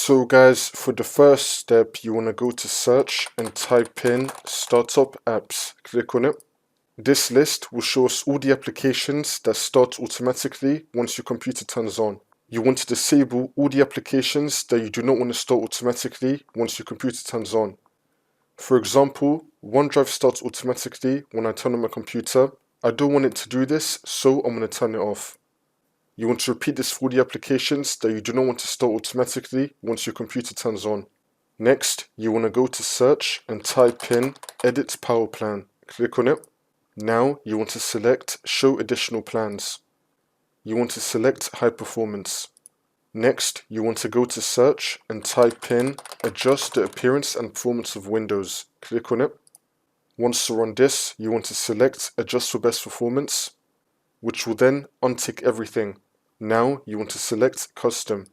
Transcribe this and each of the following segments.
So guys, for the first step, you want to go to search and type in startup apps. Click on it. This list will show us all the applications that start automatically once your computer turns on. You want to disable all the applications that you do not want to start automatically once your computer turns on. For example, OneDrive starts automatically when I turn on my computer. I don't want it to do this, so I'm going to turn it off. You want to repeat this for all the applications that you do not want to start automatically once your computer turns on. Next, you want to go to search and type in edit power plan. Click on it. Now you want to select show additional plans. You want to select high performance. Next, you want to go to search and type in adjust the appearance and performance of Windows. Click on it. Once you're on this, you want to select adjust for best performance, which will then untick everything. Now you want to select custom.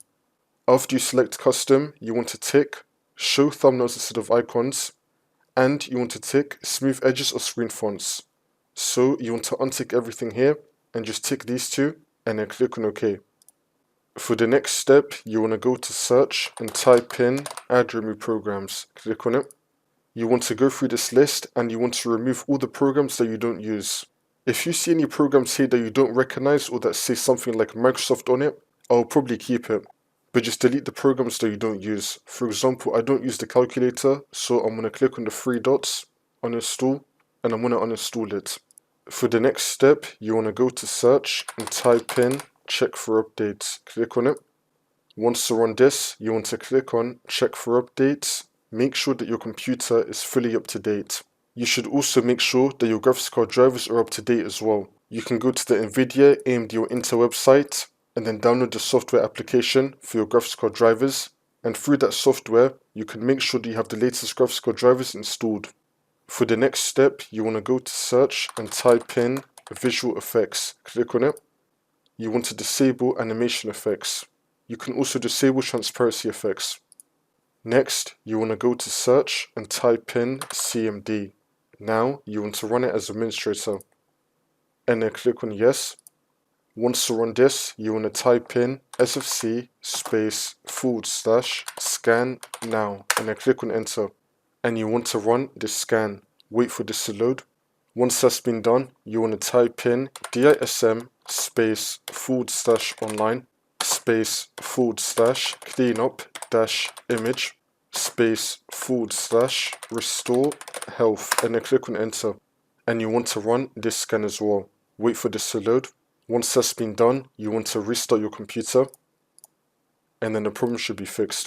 After you select custom, you want to tick show thumbnails instead of icons, and you want to tick smooth edges or screen fonts. So you want to untick everything here and just tick these two and then click on OK. For the next step, you want to go to search and type in add remove programs. Click on it. You want to go through this list and you want to remove all the programs that you don't use. If you see any programs here that you don't recognize or that say something like Microsoft on it, I'll probably keep it. But just delete the programs that you don't use. For example, I don't use the calculator, so I'm going to click on the three dots, uninstall, and I'm going to uninstall it. For the next step, you want to go to search and type in check for updates. Click on it. Once you're on this, you want to click on check for updates. Make sure that your computer is fully up to date. You should also make sure that your graphics card drivers are up to date as well. You can go to the NVIDIA, AMD or Intel website and then download the software application for your graphics card drivers, and through that software you can make sure that you have the latest graphics card drivers installed. For the next step, you want to go to search and type in visual effects. Click on it. You want to disable animation effects. You can also disable transparency effects. Next, you want to go to search and type in CMD. Now, you want to run it as administrator. And then click on yes. Once you're on this, you want to type in sfc /scan now. And then click on enter. And you want to run this scan. Wait for this to load. Once that's been done, you want to type in DISM /online /cleanup-image /restore health, and then click on enter. And you want to run this scan as well. Wait for this to load. Once that's been done, you want to restart your computer and then the problem should be fixed.